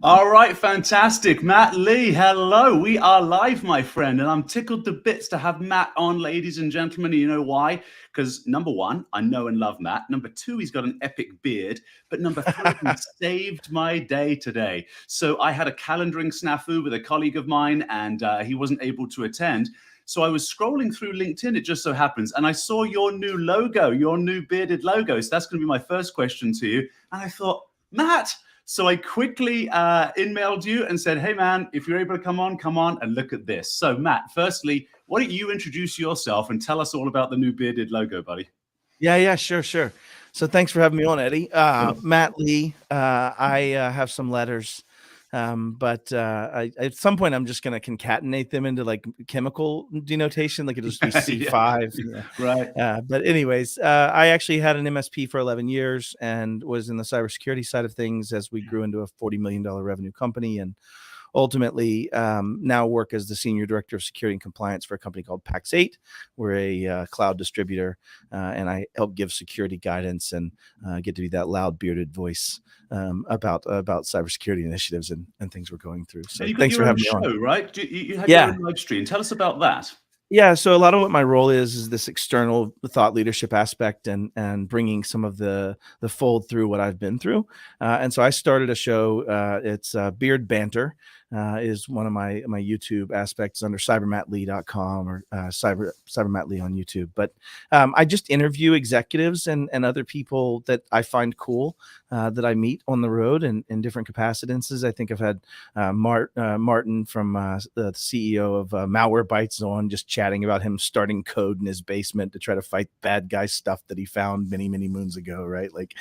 All right, fantastic. Matt Lee, hello. We are live, my friend, and I'm tickled to bits to have Matt on, ladies and gentlemen. You know why? Because number one, I know and love Matt. Number two, he's got an epic beard. But number three, he saved my day today. So I had a calendaring snafu with a colleague of mine, and he wasn't able to attend. So I was scrolling through LinkedIn, it just so happens, and I saw your new logo, your new bearded logo. So that's going to be my first question to you. And I thought, Matt. So I quickly emailed you and said, hey, man, if you're able to come on and look at this. So, Matt, firstly, why don't you introduce yourself and tell us all about the new bearded logo, buddy? Yeah, sure. So thanks for having me on, Eddie. Matt Lee, I have some letters, but at some point I'm just going to concatenate them into like chemical denotation, like it'll just be C5. Yeah. Right. But anyways, I actually had an MSP for 11 years and was in the cybersecurity side of things as we grew into a $40 million revenue company, and ultimately now work as the senior director of security and compliance for a company called Pax8. We're a cloud distributor, and I help give security guidance and get to be that loud bearded voice about cybersecurity initiatives and things we're going through. So thanks for having me on. Right? You had your own live stream. Tell us about that. Yeah, so a lot of what my role is this external thought leadership aspect and bringing some of the fold through what I've been through. And so I started a show. It's Beard Banter is one of my YouTube aspects under cybermattlee.com or cybermattlee on YouTube. But I just interview executives and other people that I find cool that I meet on the road in different capacities. I think I've had Martin from the CEO of Malwarebytes on, just chatting about him starting code in his basement to try to fight bad guy stuff that he found many moons ago, right? Like,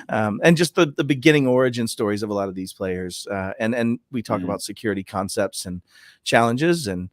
and just the beginning origin stories of a lot of these players, and we talk about security concepts and challenges, and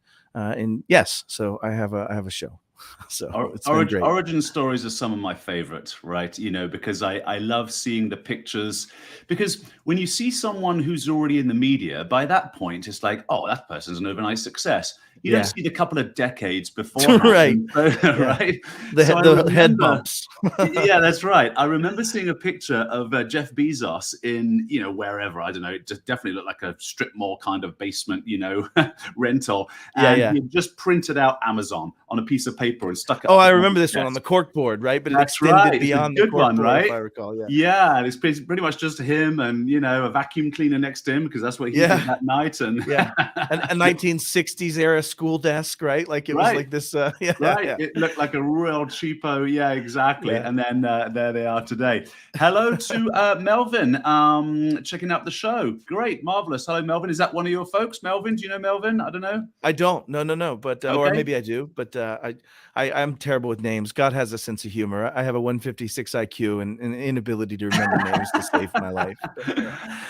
yes, so I have a show. So origin stories are some of my favorites, right? You know, because I love seeing the pictures, because when you see someone who's already in the media, by that point it's like, oh, that person's an overnight success. You don't see the couple of decades before, right? Right. The head bumps. Yeah, that's right. I remember seeing a picture of Jeff Bezos in, you know, wherever, I don't know, it just definitely looked like a strip mall kind of basement, you know, rental. And he just printed out Amazon on a piece of paper and stuck it. Oh, I remember this one on the cork board, right? But it extended beyond the cork board, right? If I recall, yeah, and it's pretty much just him and, you know, a vacuum cleaner next to him, because that's what he did that night. And a 1960s era school desk, right? Like it was like this. It looked like a real cheapo. Yeah, exactly. And then there they are today. Hello to Melvin, checking out the show. Great, marvelous. Hello, Melvin. Is that one of your folks, Melvin? Do you know Melvin? I don't know. I don't. No. But or maybe I do. But I'm terrible with names. God has a sense of humor. I have a 156 IQ and an inability to remember names to save my life.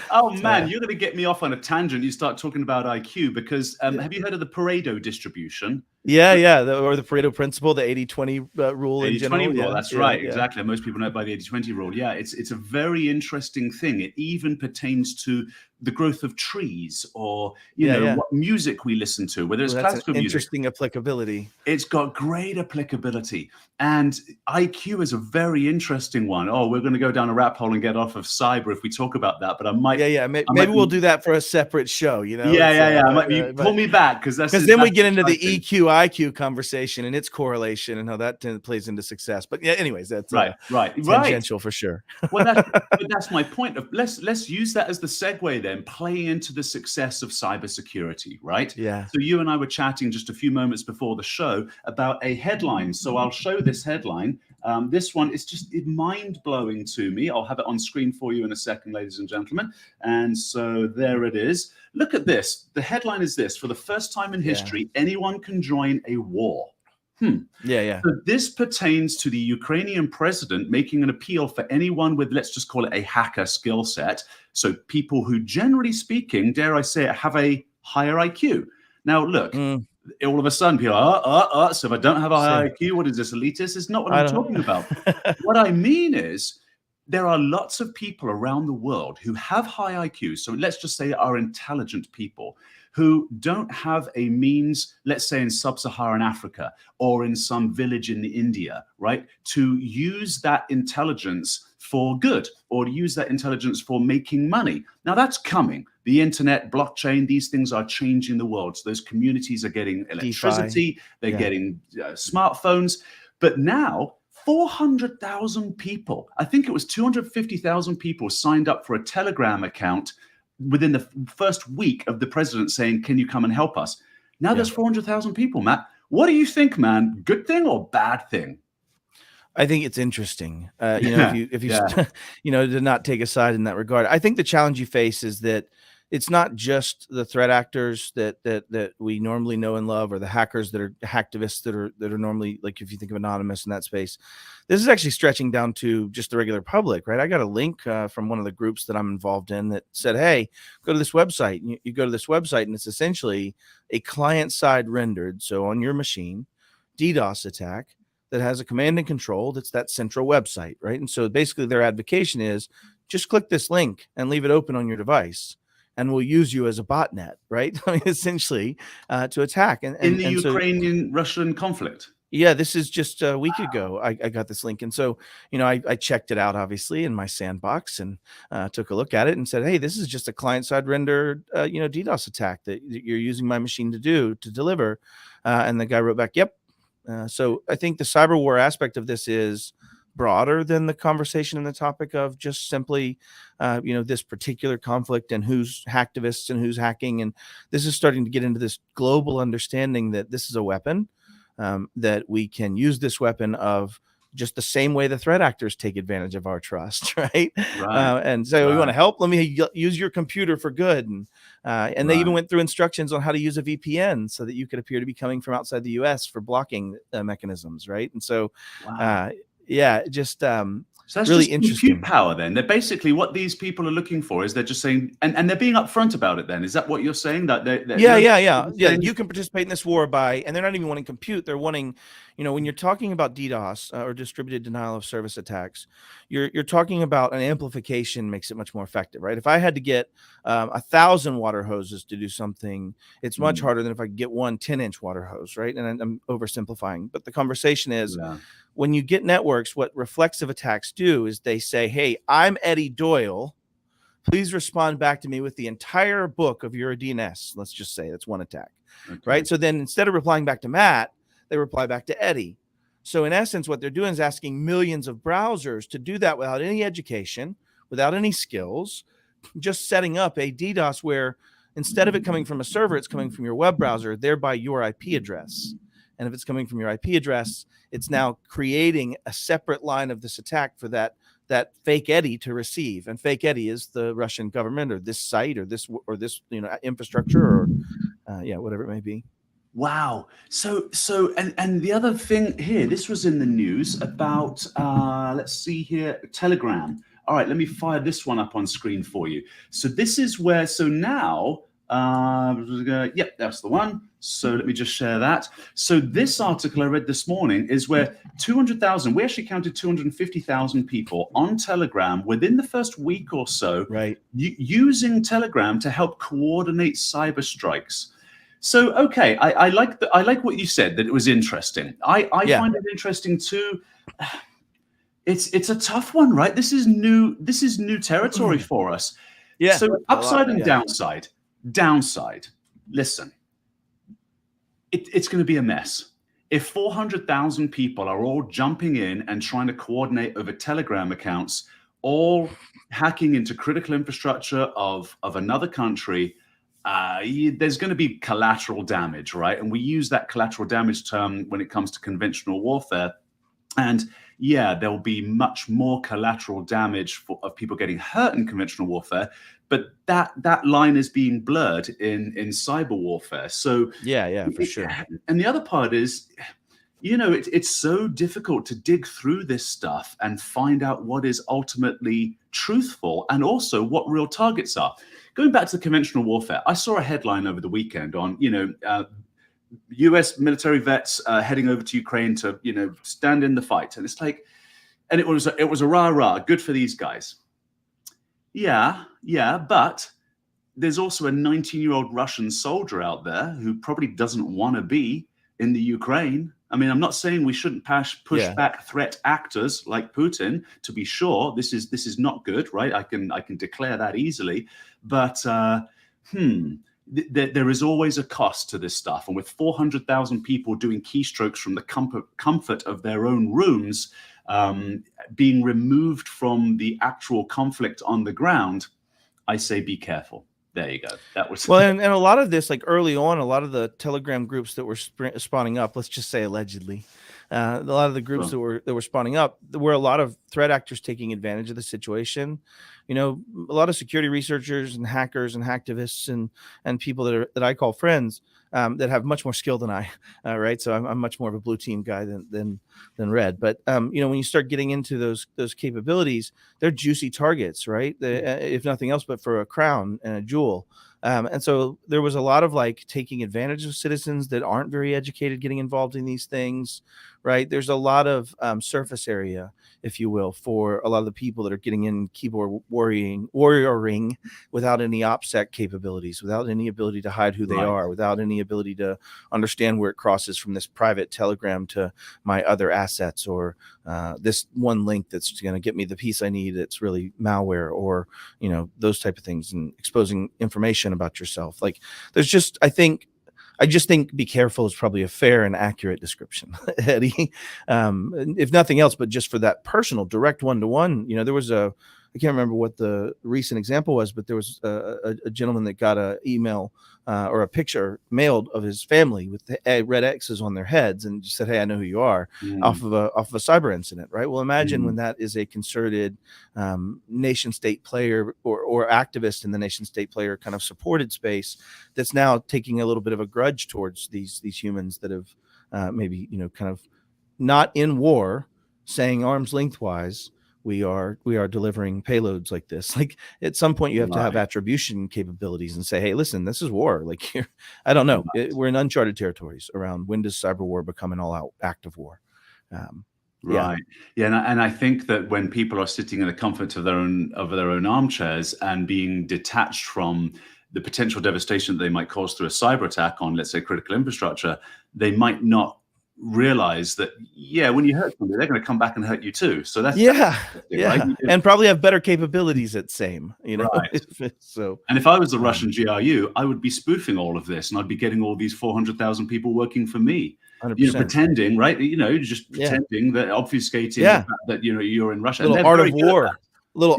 Oh man, you're going to get me off on a tangent. You start talking about IQ because have you heard of the Pareto distribution? Yeah, or the Pareto principle, the 80-20 rule in general. Rule, that's right, exactly. Most people know it by the 80-20 rule. Yeah, it's a very interesting thing. It even pertains to the growth of trees, or you know what music we listen to, whether it's classical music. Interesting applicability. It's got great applicability, and IQ is a very interesting one. Oh, we're going to go down a rap hole and get off of cyber if we talk about that. But I might, maybe we'll do that for a separate show. You know, pull me back because then we get into the EQ IQ conversation and its correlation and how that plays into success. But yeah, anyways, that's tangential for sure. Well, that's my point. Of let's use that as the segue then, play into the success of cybersecurity, right? Yeah. So you and I were chatting just a few moments before the show about a headline. So I'll show this headline. This one is just mind-blowing to me. I'll have it on screen for you in a second, ladies and gentlemen. And so there it is. Look at this. The headline is this: for the first time in history, anyone can join a war. So this pertains to the Ukrainian president making an appeal for anyone with, let's just call it, a hacker skill set. So people who, generally speaking, dare I say it, have a higher IQ. Now, look, all of a sudden, people are, so if I don't have a high IQ, what is this, elitist? It's not what I'm talking about. What I mean is, there are lots of people around the world who have high IQs. So let's just say are intelligent people who don't have a means, let's say in sub-Saharan Africa or in some village in India, right, to use that intelligence for good, or to use that intelligence for making money. Now that's coming. The internet, blockchain, these things are changing the world. So those communities are getting electricity, they're getting smartphones. But now 400,000 people, I think it was 250,000 people signed up for a Telegram account within the first week of the president saying, can you come and help us? Now there's 400,000 people, Matt. What do you think, man? Good thing or bad thing? I think it's interesting, if you to not take a side in that regard. I think the challenge you face is that it's not just the threat actors that we normally know and love, or the hackers that are hacktivists that are normally, like, if you think of Anonymous in that space. This is actually stretching down to just the regular public, right? I got a link from one of the groups that I'm involved in that said, hey, go to this website. And you go to this website, and it's essentially a client-side rendered, so on your machine, DDoS attack that has a command and control that's that central website, right? And so basically their advocation is just click this link and leave it open on your device, and we'll use you as a botnet, right? I mean, essentially to attack. And in the Ukrainian-Russian conflict. Yeah, this is just a week ago. I got this link. And so, I checked it out, obviously, in my sandbox, and took a look at it and said, hey, this is just a client-side rendered, DDoS attack that you're using my machine to deliver. And the guy wrote back, yep. So I think the cyber war aspect of this is broader than the conversation and the topic of just simply, this particular conflict and who's hacktivists and who's hacking. And this is starting to get into this global understanding that this is a weapon, that we can use this weapon of just the same way the threat actors take advantage of our trust, right? And so we want to help. Let me use your computer for good. And they even went through instructions on how to use a VPN so that you could appear to be coming from outside the US for blocking mechanisms, right? And so, so that's really just interesting. Compute power then. They're basically, what these people are looking for is they're just saying, and they're being upfront about it then. Is that what you're saying? That You can participate in this war by, and they're not even wanting compute. They're wanting, when you're talking about DDoS or distributed denial of service attacks, you're talking about an amplification makes it much more effective, right? If I had to get 1,000 water hoses to do something, it's much harder than if I could get one 10-inch water hose, right? And I'm oversimplifying, but the conversation is, when you get networks, what reflexive attacks do is they say, hey, I'm Eddie Doyle. Please respond back to me with the entire book of your DNS. Let's just say that's one attack, right? So then instead of replying back to Matt, they reply back to Eddie. So in essence, what they're doing is asking millions of browsers to do that without any education, without any skills, just setting up a DDoS where instead of it coming from a server, it's coming from your web browser, thereby your IP address. And if it's coming from your IP address, it's now creating a separate line of this attack for that fake Eddie to receive. And fake Eddie is the Russian government or this site or this infrastructure or whatever it may be. Wow. So and the other thing here, this was in the news about let's see here, Telegram. All right, let me fire this one up on screen for you. So this is where, so now that's the one. So let me just share that. So this article I read this morning is where 200,000, we actually counted 250,000 people on Telegram within the first week or so, using Telegram to help coordinate cyber strikes. So, okay, I like what you said, that it was interesting. I find it interesting too. It's a tough one, right? This is new territory for us. Yeah. So upside and downside. Downside, listen, it's going to be a mess. If 400,000 people are all jumping in and trying to coordinate over Telegram accounts, all hacking into critical infrastructure of another country, there's going to be collateral damage, right? And we use that collateral damage term when it comes to conventional warfare. And there'll be much more collateral damage of people getting hurt in conventional warfare, but that line is being blurred in cyber warfare. So for sure. And the other part is, it's so difficult to dig through this stuff and find out what is ultimately truthful and also what real targets are. Going back to the conventional warfare, I saw a headline over the weekend on, U.S. military vets heading over to Ukraine to, stand in the fight. And it's like, and it was a rah-rah, good for these guys. Yeah, but there's also a 19-year-old Russian soldier out there who probably doesn't want to be in the Ukraine, I mean, I'm not saying we shouldn't push back threat actors like Putin. To be sure, this is not good, right? I can declare that easily, but there is always a cost to this stuff. And with 400,000 people doing keystrokes from the comfort of their own rooms, being removed from the actual conflict on the ground, I say be careful. There you go. That was well, and a lot of this, like early on, a lot of the Telegram groups that were spawning up, let's just say allegedly, a lot of the groups that were spawning up, there were a lot of threat actors taking advantage of the situation. You know, a lot of security researchers and hackers and hacktivists and people that I call friends that have much more skill than I, right? So I'm much more of a blue team guy than red. But you know, when you start getting into those capabilities, they're juicy targets, right? If nothing else, but for a crown and a jewel. And so there was a lot of like taking advantage of citizens that aren't very educated getting involved in these things, right? There's a lot of surface area, if you will, for a lot of the people that are getting in keyboard warrioring without any OPSEC capabilities, without any ability to hide who they are, without any ability to understand where it crosses from this private Telegram to my other assets, or this one link that's going to get me the piece I need that's really malware, or, you know, those type of things, and exposing information about yourself. Like, there's just, I just think be careful is probably a fair and accurate description, Eddie. If nothing else, but just for that personal, direct one-to-one. You know, there was I can't remember what the recent example was, but there was a gentleman that got an email or a picture mailed of his family with the red X's on their heads, and just said, "Hey, I know who you are," off of a cyber incident, right? Well, imagine when that is a concerted nation state player or activist in the nation state player kind of supported space that's now taking a little bit of a grudge towards these humans that have maybe, you know, kind of not in war, saying arm's lengthwise, we are delivering payloads like this. Like, at some point you have to have attribution capabilities and say, hey, listen, this is war. Like, here, I don't know. We're in uncharted territories around when does cyber war become an all-out act of war? Right. Yeah. And I think that when people are sitting in the comfort of their own armchairs and being detached from the potential devastation that they might cause through a cyber attack on, let's say, critical infrastructure, they might not realize that, when you hurt somebody, they're going to come back and hurt you too. So that's right? And probably have better capabilities at same, you know. So, and if I was the Russian GRU, I would be spoofing all of this, and I'd be getting all these 400,000 people working for me. 100%. You know, pretending, right? You know, just pretending that, obfuscating the fact that, you know, you're in Russia. Little art of war.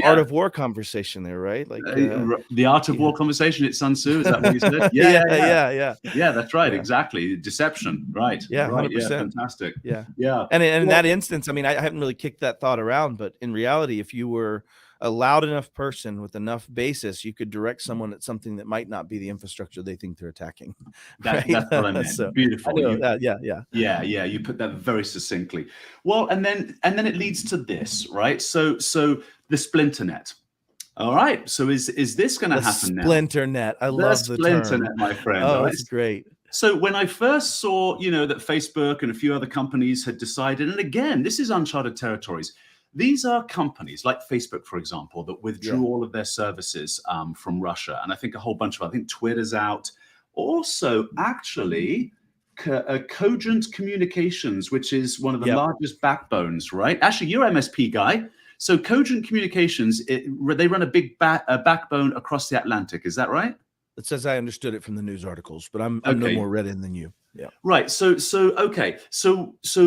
Art of war conversation there, right? Like the art of war conversation. It's Sun Tzu. Is that what you said? Yeah. That's right. Exactly. Deception. Right. Yeah. Right. 100%. Yeah. Fantastic. Yeah. And in that instance, I mean, I haven't really kicked that thought around, but in reality, if you were a loud enough person with enough basis, you could direct someone at something that might not be the infrastructure they think they're attacking. That's what I meant. So, beautiful. Yeah. You put that very succinctly. Well, and then it leads to this, right? So the Splinternet. All right. So is this going to happen now? Splinternet. I love the Splinternet, my friend. Oh, it's great. So when I first saw, you know, that Facebook and a few other companies had decided, and again, this is uncharted territories. These are companies like Facebook, for example, that withdrew all of their services from Russia. And I think a whole bunch of, I think Twitter's out. Also, actually, Cogent Communications, which is one of the largest backbones, right? Actually, you're MSP guy. So Cogent Communications, they run a big backbone across the Atlantic. Is that right? It says I understood it from the news articles, but I'm no more read in than you. Yeah. Right. So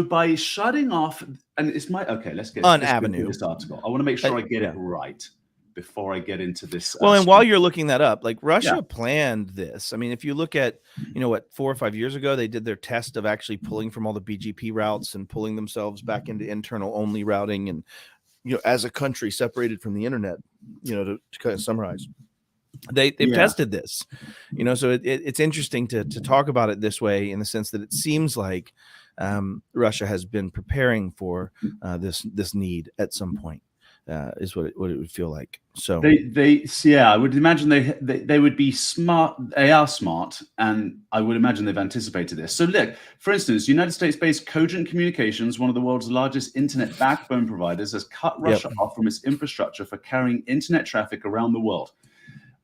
by shutting off, and it's let's get avenue this article. I want to make sure I get it right before I get into this. Well, and while you're looking that up, like Russia planned this. I mean, if you look at, you know, what, 4 or 5 years ago, they did their test of actually pulling from all the BGP routes and pulling themselves back into internal only routing, and, you know, as a country separated from the internet, you know, to kind of summarize. They've tested this, you know, so it's interesting to talk about it this way, in the sense that it seems like Russia has been preparing for this need at some point, is what it would feel like. So I would imagine they would be smart. They are smart, and I would imagine they've anticipated this. So look, for instance, United States-based Cogent Communications, one of the world's largest internet backbone providers, has cut Russia off from its infrastructure for carrying internet traffic around the world.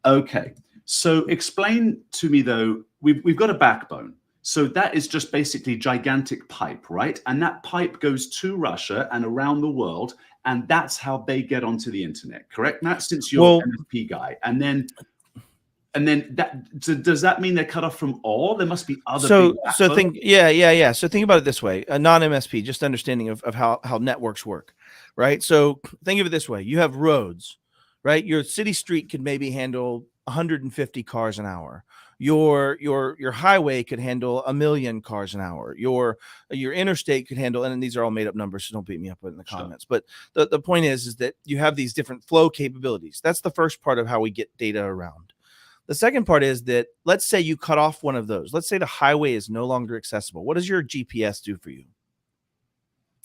Okay, so explain to me, though, we've got a backbone. So that is just basically gigantic pipe, right? And that pipe goes to Russia and around the world, and that's how they get onto the internet, correct, Matt? Since you're Well, an MSP guy, and then does that mean they're cut off from all? There must be other big backbones. Yeah. So think about it this way: a non-MSP, just understanding of how networks work, right? So think of it this way: you have roads, right? Your city street could maybe handle 150 cars an hour. Your highway could handle 1,000,000 cars an hour. Your interstate could handle, and these are all made up numbers, so don't beat me up in the comments. But the point is that you have these different flow capabilities. That's the first part of how we get data around. The second part is that, let's say you cut off one of those. Let's say the highway is no longer accessible. What does your GPS do for you?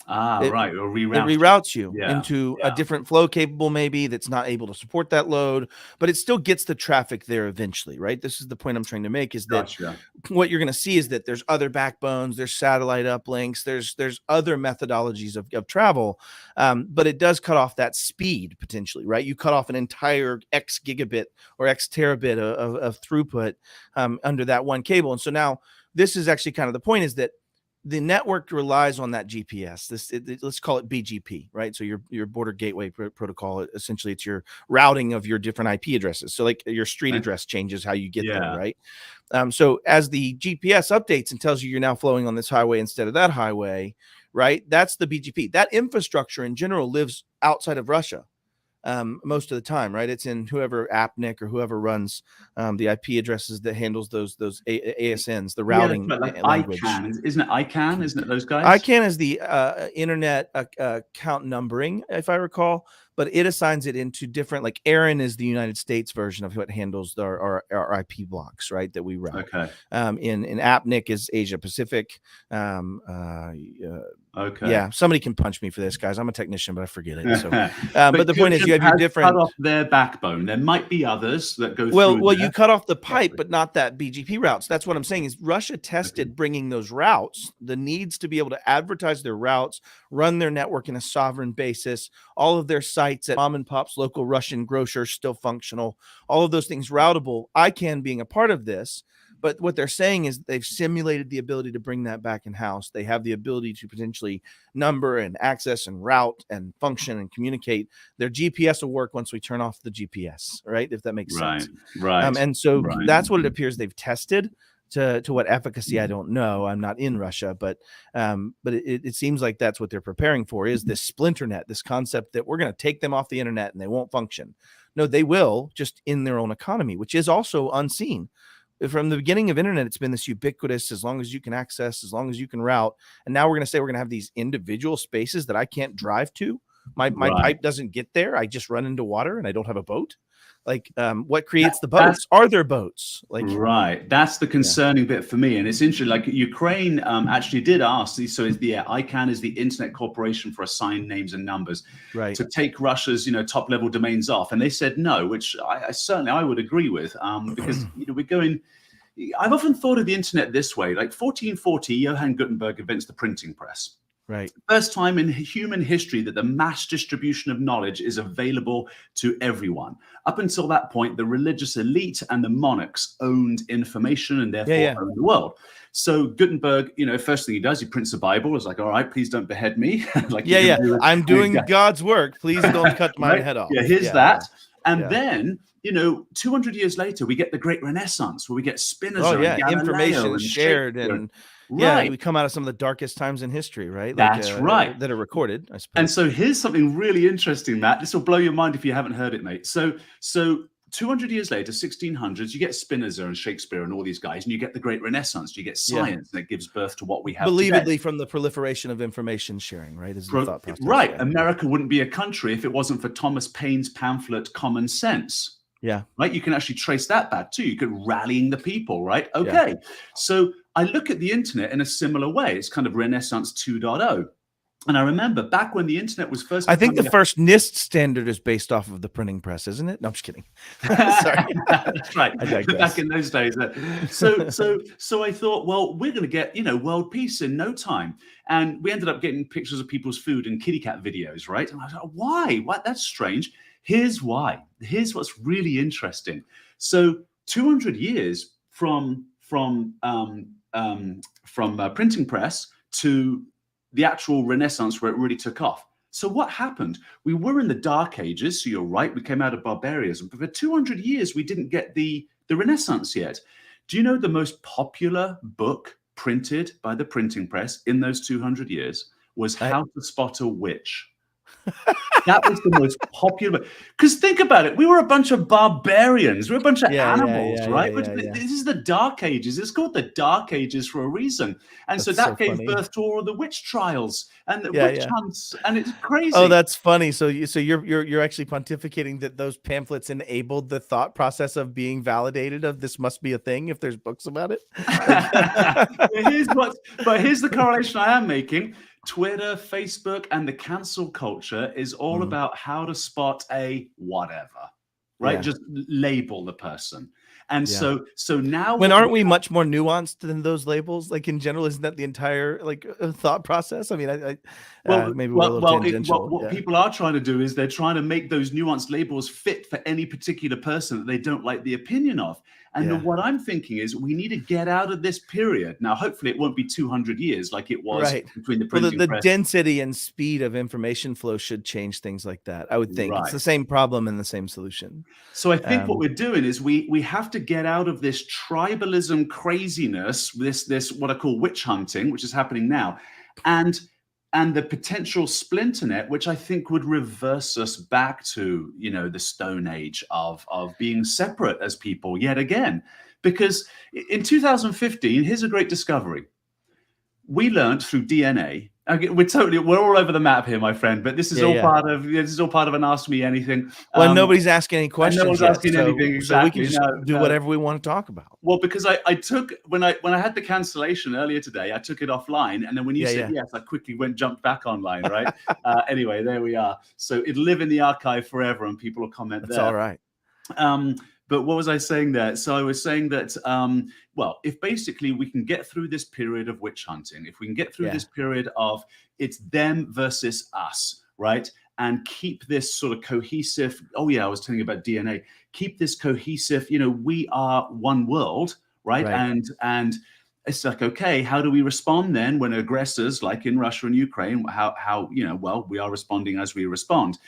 Right. Or It reroutes you Yeah, into a different flow capable, maybe, that's not able to support that load, but it still gets the traffic there eventually, right? This is the point I'm trying to make, is that Gotcha. what you're going to see is that there's other backbones, there's satellite uplinks, there's other methodologies of travel, but it does cut off that speed potentially, right? You cut off an entire X gigabit or X terabit of throughput under that one cable. And so now this is actually kind of the point, is that the network relies on that GPS. Let's call it BGP, right? So your border gateway protocol, essentially, it's your routing of your different IP addresses. So like your street address changes how you get there, right? So as the GPS updates and tells you you're now flowing on this highway instead of that highway, right? That's the BGP. That infrastructure in general lives outside of Russia. Most of the time, right? It's in whoever AppNic or whoever runs the IP addresses that handles those ASNs, the routing language. ICANN, isn't it? ICANN, isn't it? Those guys. ICANN is the internet account numbering, if I recall, but it assigns it into different. Like ARIN is the United States version of what handles our IP blocks, right? That we route. Okay. In AppNic is Asia Pacific. Okay. Yeah, somebody can punch me for this, guys. I'm a technician, but I forget it. So, but the point is, you have your different. Cut off their backbone. There might be others that go. Well, you cut off the pipe, but not that BGP routes. That's what I'm saying. Is Russia tested bringing those routes, the needs to be able to advertise their routes, run their network in a sovereign basis, all of their sites at mom and pop's local Russian grocer still functional, all of those things routable. ICANN being a part of this. But what they're saying is they've simulated the ability to bring that back in-house. They have the ability to potentially number and access and route and function and communicate. Their GPS will work once we turn off the GPS, right? If that makes sense. Right. And so that's what it appears they've tested. To what efficacy, I don't know. I'm not in Russia, but it seems like that's what they're preparing for, is this Splinternet, this concept that we're going to take them off the internet and they won't function. No, they will, just in their own economy, which is also unseen. From the beginning of internet, it's been this ubiquitous, as long as you can access, as long as you can route. And now we're going to say we're going to have these individual spaces that I can't drive to. My pipe doesn't get there. I just run into water and I don't have a boat. Like, what creates the boats? Are there boats? Like, right. That's the concerning bit for me. And it's interesting, like Ukraine actually did ask, so is the ICANN is the Internet Corporation for Assigned Names and Numbers, right, to take Russia's, top level domains off. And they said no, which I certainly would agree with, because, we're going, I've often thought of the internet this way, like 1440, Johann Gutenberg invents the printing press. Right. First time in human history that the mass distribution of knowledge is available to everyone. Up until that point, the religious elite and the monarchs owned information and therefore owned the world. So Gutenberg, first thing he does, he prints the Bible. It's like, all right, please don't behead me. Like, I'm doing God's work. Please don't cut my head off. Yeah, here's that. And then, 200 years later, we get the Great Renaissance, where we get Spinoza. Oh, yeah, and information is shared and. Yeah, we come out of some of the darkest times in history, right? That's right. That are recorded, I suppose. And so here's something really interesting, Matt. This will blow your mind if you haven't heard it, mate. So 200 years later, 1600s, you get Spinoza and Shakespeare and all these guys, and you get the Great Renaissance. You get science, and it gives birth to what we have today. From the proliferation of information sharing, right? Is the thought process. Right. America wouldn't be a country if it wasn't for Thomas Paine's pamphlet, Common Sense. Yeah. Right. You can actually trace that back too. You could rallying the people. Right. Okay. Yeah. So I look at the internet in a similar way. It's kind of Renaissance 2.0. And I remember back when the internet was first. I think the first NIST standard is based off of the printing press, isn't it? No, I'm just kidding. Sorry. That's right. Back in those days. So I thought, well, we're going to get, world peace in no time. And we ended up getting pictures of people's food and kitty cat videos. Right. And I thought, why? What? That's strange. Here's why. Here's what's really interesting. So 200 years from printing press to the actual Renaissance where it really took off. So what happened? We were in the Dark Ages, so you're right, we came out of barbarism, but for 200 years, we didn't get the Renaissance yet. Do you know the most popular book printed by the printing press in those 200 years was How to Spot a Witch? That was the most popular. Because think about it, we were a bunch of barbarians, we were a bunch of animals, right? This is the Dark Ages. It's called the Dark Ages for a reason, and so that gave birth to all of the witch trials and the witch hunts, and it's crazy. Oh, that's funny. So you're actually pontificating that those pamphlets enabled the thought process of being validated of this must be a thing if there's books about it. Here's the correlation I am making. Twitter, Facebook, and the cancel culture is all about how to spot a whatever, right? Just label the person. And so now, when aren't we much more nuanced than those labels? Like in general, isn't that the entire thought process? I mean, maybe we're a little tangential. What people are trying to do is they're trying to make those nuanced labels fit for any particular person that they don't like the opinion of. And what I'm thinking is we need to get out of this period. Now, hopefully it won't be 200 years like it was between the printing press. The density and speed of information flow should change things like that. I would think it's the same problem and the same solution. So I think what we're doing is we have to get out of this tribalism craziness, this what I call witch hunting, which is happening now, and the potential Splinternet, which I think would reverse us back to, the Stone Age of being separate as people yet again. Because in 2015, here's a great discovery. We learned through DNA. We're all over the map here, my friend. But this is all part of an Ask Me Anything. Well, nobody's asking any questions. No one's asking anything. Exactly. So we can just do whatever we want to talk about. Well, because I took when I had the cancellation earlier today, I took it offline, and then when you said yes, I quickly jumped back online. Right. Anyway, there we are. So it'll live in the archive forever, and people will comment there. That's all right. But what was I saying there? So I was saying that, if basically we can get through this period of witch hunting, if we can get through this period of it's them versus us, right? And keep this sort of cohesive, I was telling you about DNA, keep this cohesive, we are one world, right? And it's like, okay, how do we respond then when aggressors like in Russia and Ukraine, we are responding as we respond.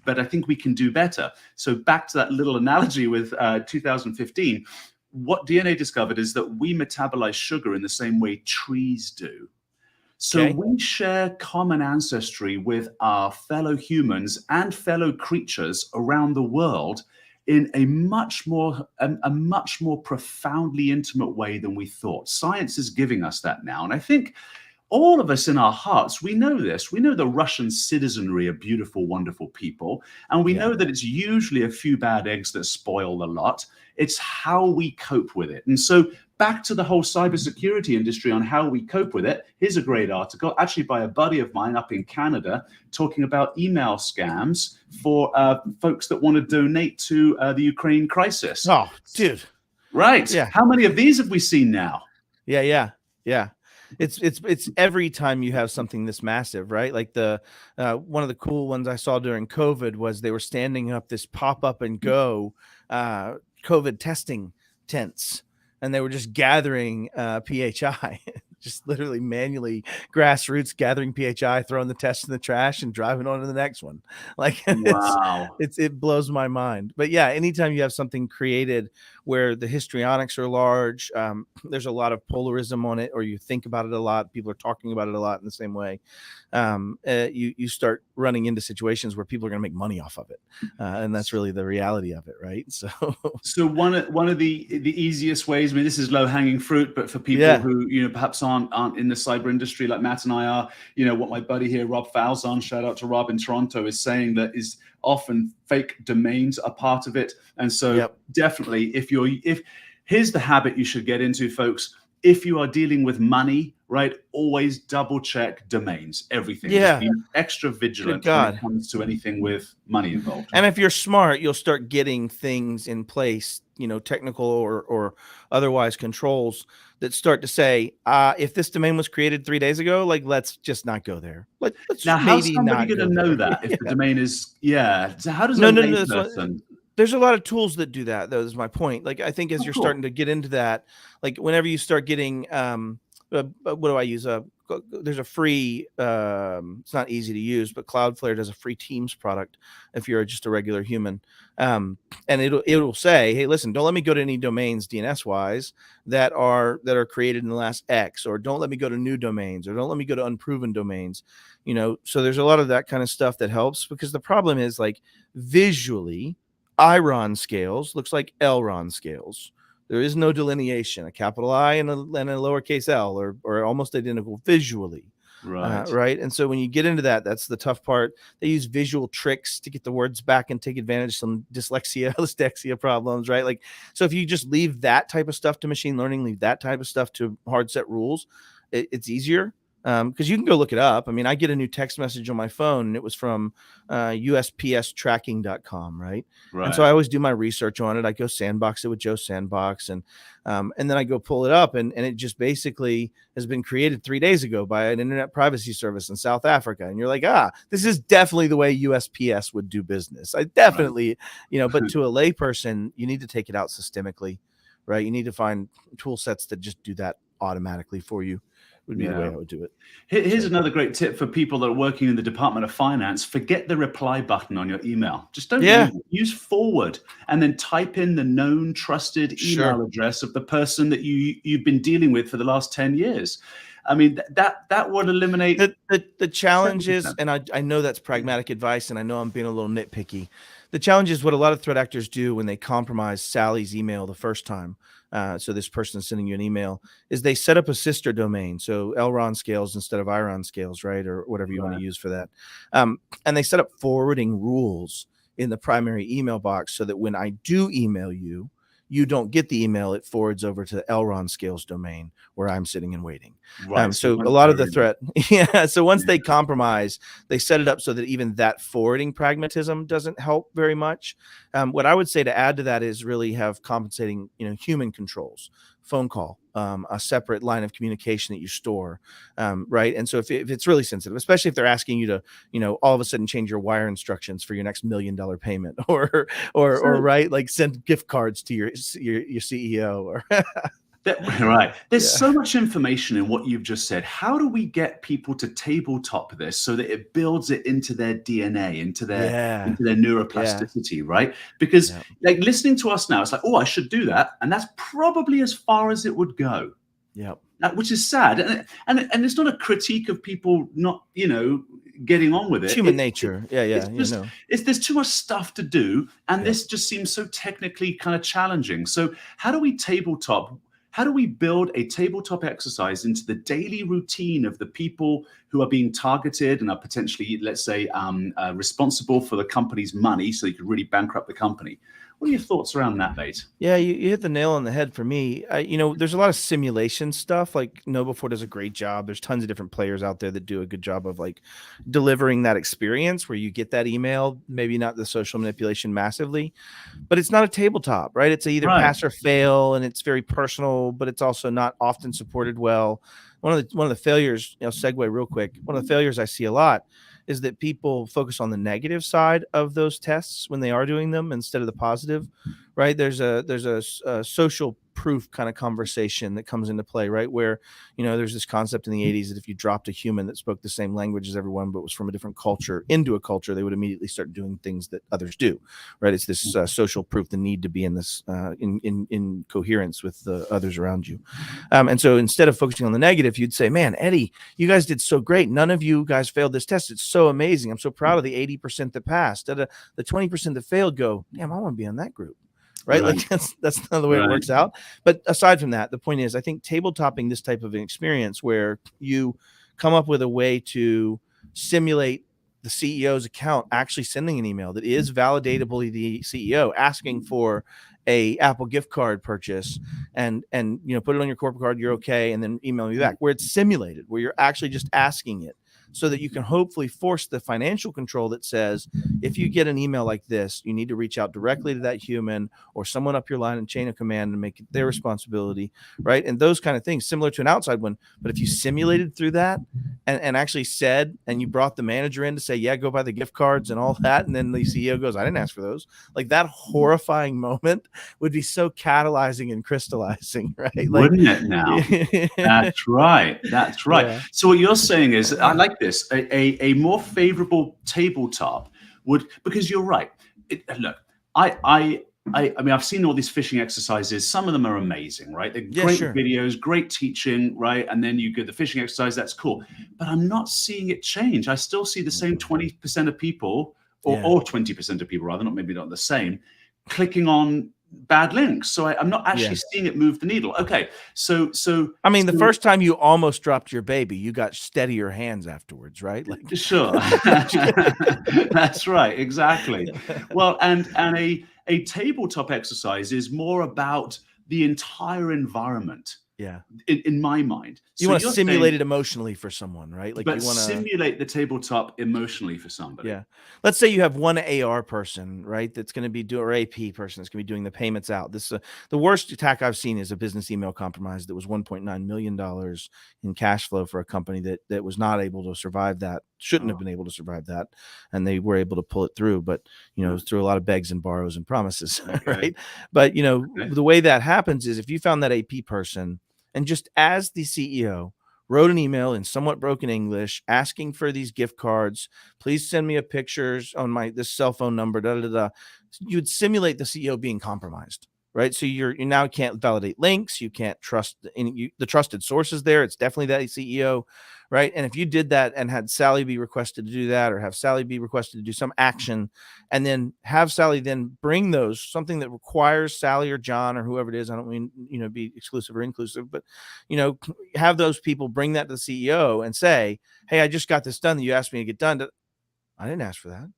But I think we can do better. So back to that little analogy with 2015, what DNA discovered is that we metabolize sugar in the same way trees do. So we share common ancestry with our fellow humans and fellow creatures around the world in a much more profoundly intimate way than we thought. Science is giving us that now. And I think all of us in our hearts, we know this. We know the Russian citizenry are beautiful, wonderful people. And we know that it's usually a few bad eggs that spoil the lot. It's how we cope with it. And so back to the whole cybersecurity industry on how we cope with it. Here's a great article, actually by a buddy of mine up in Canada, talking about email scams for folks that want to donate to the Ukraine crisis. Oh, dude. Right. Yeah. How many of these have we seen now? Yeah. It's every time you have something this massive, right? Like the one of the cool ones I saw during COVID was they were standing up this pop up and go COVID testing tents, and they were just gathering PHI, just literally manually grassroots gathering PHI, throwing the test in the trash and driving on to the next one. Like, wow, it blows my mind. But yeah, anytime you have something created where the histrionics are large, there's a lot of polarism on it, or you think about it a lot, people are talking about it a lot in the same way. You start running into situations where people are going to make money off of it, and that's really the reality of it, right? So one of the easiest ways, I mean, this is low hanging fruit, but for people who perhaps aren't in the cyber industry like Matt and I are, what my buddy here Rob Falzon, shout out to Rob in Toronto, is saying that is often fake domains are part of it. And so definitely, here's the habit you should get into, folks. If you are dealing with money, right, always double check domains, everything. Yeah. Just be extra vigilant when it comes to anything with money involved. And if you're smart, you'll start getting things in place, technical or otherwise controls that start to say, if this domain was created 3 days ago, like, let's just not go there. Now, how's somebody going to know that if the domain is, so how does a person There's a lot of tools that do that, though, is my point. Like, I think as you're cool. starting to get into that, like whenever you start getting, what do I use? There's a free, it's not easy to use, but Cloudflare does a free Teams product if you're just a regular human. And it'll say, hey, listen, don't let me go to any domains DNS wise that are created in the last X, or don't let me go to new domains, or don't let me go to unproven domains. So there's a lot of that kind of stuff that helps, because the problem is, like, visually, IRON scales looks like LRON scales. There is no delineation, a capital I and a lowercase l are almost identical visually. Right. Right. And so when you get into that, that's the tough part. They use visual tricks to get the words back and take advantage of some dyslexia problems, right? Like, so if you just leave that type of stuff to machine learning, leave that type of stuff to hard set rules, it's easier. Because you can go look it up. I mean, I get a new text message on my phone, and it was from USPStracking.com, right? And so I always do my research on it. I go sandbox it with Joe Sandbox, and then I go pull it up, and it just basically has been created 3 days ago by an internet privacy service in South Africa. And you're like, this is definitely the way USPS would do business. I definitely, but to a layperson, you need to take it out systemically, right? You need to find tool sets that just do that automatically for you. Would be the way I would do it. Here's another great tip for people that are working in the Department of Finance. Forget the reply button on your email. Just don't use forward, and then type in the known trusted email address of the person that you've been dealing with for the last 10 years. I mean, that would eliminate the challenge is, and I know that's pragmatic advice, and I know I'm being a little nitpicky. The challenge is what a lot of threat actors do when they compromise Sally's email the first time. So this person sending you an email is they set up a sister domain. So LRON scales instead of IRON scales, right? Or whatever you want to use for that. And they set up forwarding rules in the primary email box so that when I do email you, you don't get the email. It forwards over to the LRON scales domain where I'm sitting and waiting. Right. So a lot of the threat. So once they compromise, they set it up so that even that forwarding pragmatism doesn't help very much. What I would say to add to that is really have compensating, human controls, phone call, a separate line of communication that you store, right? And so if it's really sensitive, especially if they're asking you to, all of a sudden change your wire instructions for your next $1 million payment, or right, like send gift cards to your CEO, or right. There's so much information in what you've just said. How do we get people to tabletop this so that it builds it into their DNA, into their neuroplasticity, right? Because like listening to us now, it's like, oh, I should do that. And that's probably as far as it would go. Yep. Which is sad. And it's not a critique of people not, getting on with it. It's human nature. There's too much stuff to do. And this just seems so technically kind of challenging. So how do we build a tabletop exercise into the daily routine of the people who are being targeted and are potentially, let's say, responsible for the company's money, so you could really bankrupt the company? What are your thoughts around that, Nate? Yeah, you hit the nail on the head for me. There's a lot of simulation stuff. Like KnowBe4 does a great job. There's tons of different players out there that do a good job of like delivering that experience where you get that email, maybe not the social manipulation massively, but it's not a tabletop, right? It's either pass or fail, and it's very personal, but it's also not often supported well. One of the failures, segue real quick. One of the failures I see a lot is that people focus on the negative side of those tests when they are doing them instead of the positive, right? There's a social proof kind of conversation that comes into play, right? Where, there's this concept in the 80s that if you dropped a human that spoke the same language as everyone, but was from a different culture into a culture, they would immediately start doing things that others do, right? It's this social proof, the need to be in this, in coherence with the others around you. And so instead of focusing on the negative, you'd say, man, Eddie, you guys did so great. None of you guys failed this test. It's so amazing. I'm so proud of the 80% that passed. The 20% that failed, go, damn, I want to be on that group. Right. Like that's not the way it works out. But aside from that, the point is, I think tabletopping this type of an experience where you come up with a way to simulate the CEO's account actually sending an email that is validatable to the CEO, asking for a Apple gift card purchase, and put it on your corporate card, you're okay, and then email me back, where it's simulated, where you're actually just asking it so that you can hopefully force the financial control that says, if you get an email like this, you need to reach out directly to that human or someone up your line and chain of command and make it their responsibility, right? And those kind of things, similar to an outside one. But if you simulated through that and actually said, and you brought the manager in to say, yeah, go buy the gift cards and all that, and then the CEO goes, I didn't ask for those. Like, that horrifying moment would be so catalyzing and crystallizing, right? Like, wouldn't it now? That's right. That's right. Yeah. So what you're saying is, I like this, a more favorable tabletop would, because you're right. Look, I mean, I've seen all these phishing exercises. Some of them are amazing, right? They're great videos, great teaching, right? And then you get the phishing exercise. That's cool. But I'm not seeing it change. I still see the same 20% of people, or 20% of people, rather, not the same, clicking on bad links. So I'm not actually seeing it move the needle. Okay, so I mean, the first time you almost dropped your baby, you got steadier hands afterwards, right? Like, sure. That's right, exactly. Well, and a tabletop exercise is more about the entire environment. Yeah. In my mind. You want to simulate it emotionally for someone, right? Like, but you want to simulate the tabletop emotionally for somebody. Yeah. Let's say you have one AR person, right? That's going to be or AP person that's going to be doing the payments out. This the worst attack I've seen is a business email compromise that was $1.9 million in cash flow for a company that was not able to survive that, shouldn't have been able to survive that. And they were able to pull it through, but it was through a lot of begs and borrows and promises, right? But the way that happens is if you found that AP person and just as the CEO wrote an email in somewhat broken English asking for these gift cards, please send me a pictures on this cell phone number, you'd simulate the CEO being compromised, right? So you now can't validate links. You can't trust the trusted sources there. It's definitely that CEO, right? And if you did that and had Sally be requested to do that, or have Sally be requested to do some action, and then have Sally then bring something that requires Sally or John or whoever it is, I don't mean, be exclusive or inclusive, but, have those people bring that to the CEO and say, hey, I just got this done that you asked me to get done. I didn't ask for that.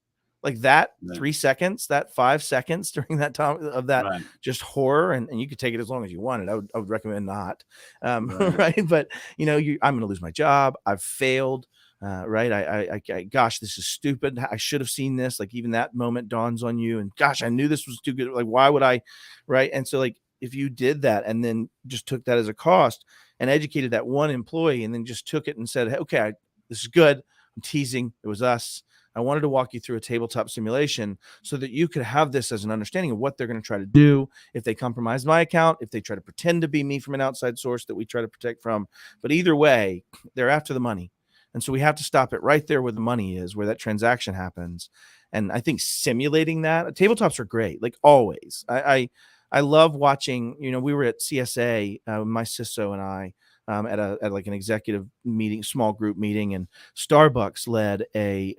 Like that 3 seconds, that 5 seconds during that time of that just horror, and you could take it as long as you wanted. I would recommend not, right? But I'm going to lose my job. I've failed, right? I gosh, this is stupid. I should have seen this. Like, even that moment dawns on you, and gosh, I knew this was too good. Like, why would I, right? And so, like, if you did that and then just took that as a cost and educated that one employee, and then just took it and said, hey, okay, this is good. I'm teasing. It was us. I wanted to walk you through a tabletop simulation so that you could have this as an understanding of what they're going to try to do if they compromise my account, if they try to pretend to be me from an outside source that we try to protect from. But either way, they're after the money. And so we have to stop it right there where the money is, where that transaction happens. And I think simulating that, tabletops are great, like always. I love watching, we were at CSA, my CISO and I, at like an executive meeting, small group meeting, and Starbucks led a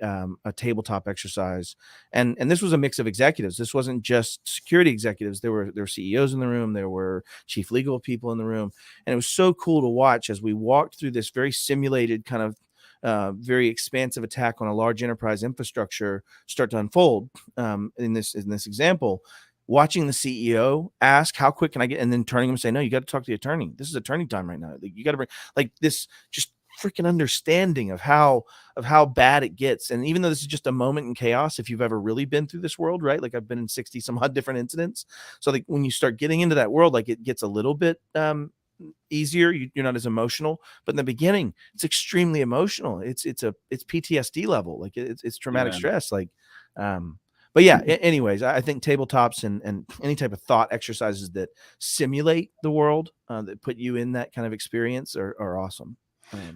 tabletop exercise. And this was a mix of executives. This wasn't just security executives. There were CEOs in the room. There were chief legal people in the room. And it was so cool to watch as we walked through this very simulated kind of very expansive attack on a large enterprise infrastructure start to unfold in this example. Watching the CEO ask, how quick can I get? And then turning him and say, no, you got to talk to the attorney. This is attorney time right now. You got to bring like this just freaking understanding of how bad it gets. And even though this is just a moment in chaos, if you've ever really been through this world, right? Like, I've been in 60 some odd different incidents. So like, when you start getting into that world, like, it gets a little bit easier. You're not as emotional, but in the beginning, it's extremely emotional. It's PTSD level. Like, it's traumatic stress. Like, but yeah, anyways, I think tabletops and any type of thought exercises that simulate the world, that put you in that kind of experience are awesome.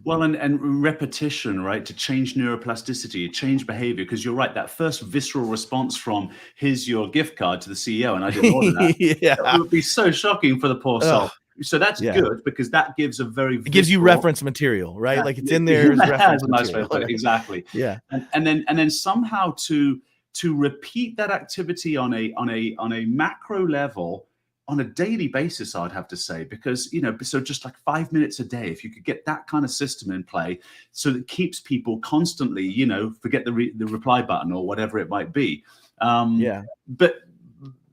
Well, and repetition, right? To change neuroplasticity, change behavior. Because you're right, that first visceral response from here's your gift card to the CEO, and I didn't order that. That would be so shocking for the poor soul. So that's good, because that gives a very it gives you reference material, right? Like, it's in there as reference material. Exactly. Yeah. And then somehow to repeat that activity on a macro level on a daily basis, I'd have to say, because, so just like 5 minutes a day, if you could get that kind of system in play, so that keeps people constantly, forget the reply button or whatever it might be. But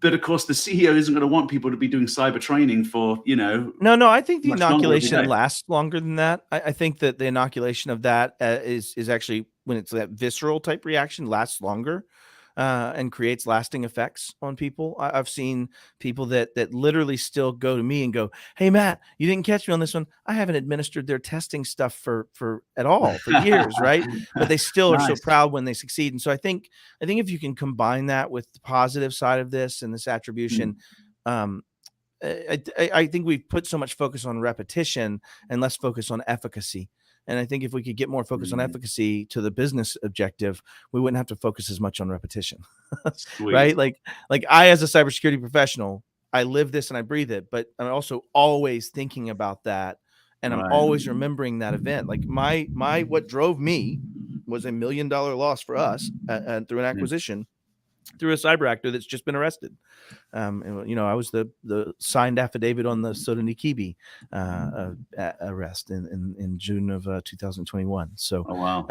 But of course, the CEO isn't going to want people to be doing cyber training for, No, I think the much longer every inoculation day. lasts longer than that. I think that the inoculation of that is actually, when it's that visceral type reaction, lasts longer and creates lasting effects on people. I've seen people that literally still go to me and go, "Hey, Matt, you didn't catch me on this one. I haven't administered their testing stuff for at all for years, right? But they still are so Nice. proud when they succeed." And so I think if you can combine that with the positive side of this and this attribution, I think we've put so much focus on repetition and less focus on efficacy. And I think if we could get more focus on efficacy to the business objective, we wouldn't have to focus as much on repetition, right? Like I, as a cybersecurity professional, I live this and I breathe it, but I'm also always thinking about that. And I'm always remembering that event. Like what drove me was $1 million loss for us through an acquisition, through a cyber actor that's just been arrested. And, I was the signed affidavit on the Sodanikibi arrest in June of 2021. So,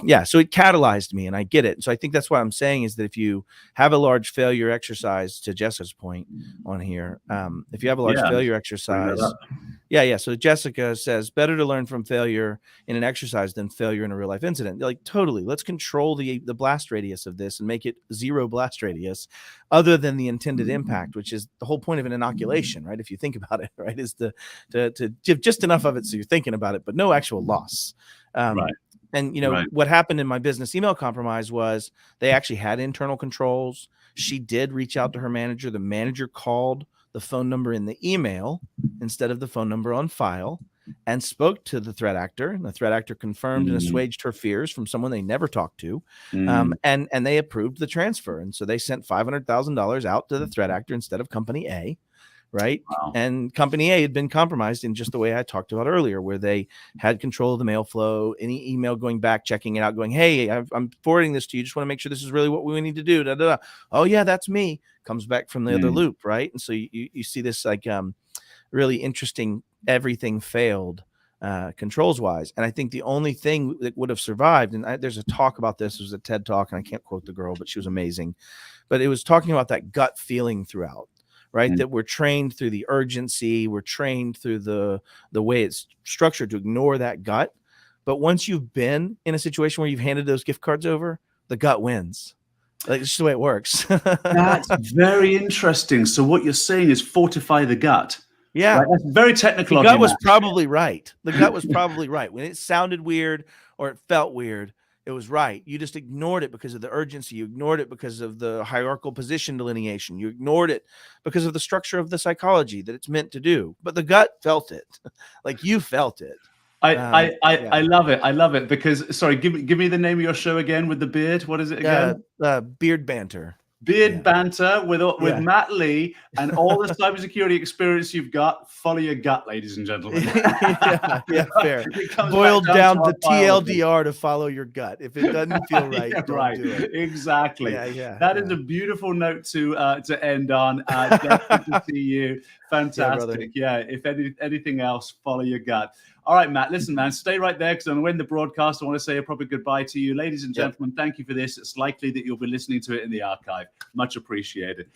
yeah, so it catalyzed me, and I get it. So I think that's what I'm saying is that if you have a large failure exercise, to Jessica's point on here, if you have a large failure exercise, so Jessica says, better to learn from failure in an exercise than failure in a real life incident. Like, totally. Let's control the blast radius of this and make it 0 blast radius, other than the intended impact, which is the whole point of an inoculation, right? If you think about it, right, is to give just enough of it so you're thinking about it, but no actual loss. And what happened in my business email compromise was they actually had internal controls. She did reach out to her manager. The manager called the phone number in the email instead of the phone number on file and spoke to the threat actor. And the threat actor confirmed and assuaged her fears from someone they never talked to. And they approved the transfer. And so they sent $500,000 out to the threat actor instead of company A. Right. Wow. And company A had been compromised in just the way I talked about earlier, where they had control of the mail flow, any email going back, checking it out, going, "Hey, I'm forwarding this to you. Just want to make sure this is really what we need to do." Da, da, da. Oh, yeah, that's me. Comes back from the other loop. Right. And so you see this like really interesting, everything failed controls wise. And I think the only thing that would have survived, and there's a talk about this, it was a TED talk, and I can't quote the girl, but she was amazing. But it was talking about that gut feeling throughout. Right. That we're trained through the urgency. We're trained through the way it's structured to ignore that gut. But once you've been in a situation where you've handed those gift cards over, the gut wins. Like, it's just the way it works. That's very interesting. So what you're saying is fortify the gut. Yeah. Right? That's very technical. The gut was probably right. The gut was probably right. When it sounded weird or it felt weird, it was right. You just ignored it because of the urgency. You ignored it because of the hierarchical position delineation. You ignored it because of the structure of the psychology that it's meant to do. But the gut felt it. Like, you felt it. I love it. I love it because, sorry, give me the name of your show again with the beard. What is it again? Beard Banter. Beard Banter with Matt Lee, and all the cybersecurity experience you've got. Follow your gut, ladies and gentlemen. Fair. Boiled down to TLDR to follow your gut. If it doesn't feel right, don't do it. Exactly. That is a beautiful note to end on. Good to see you. Fantastic. If anything else, follow your gut. All right, Matt, listen, man, stay right there because I'm going to end the broadcast. I want to say a proper goodbye to you. Ladies and gentlemen, thank you for this. It's likely that you'll be listening to it in the archive. Much appreciated.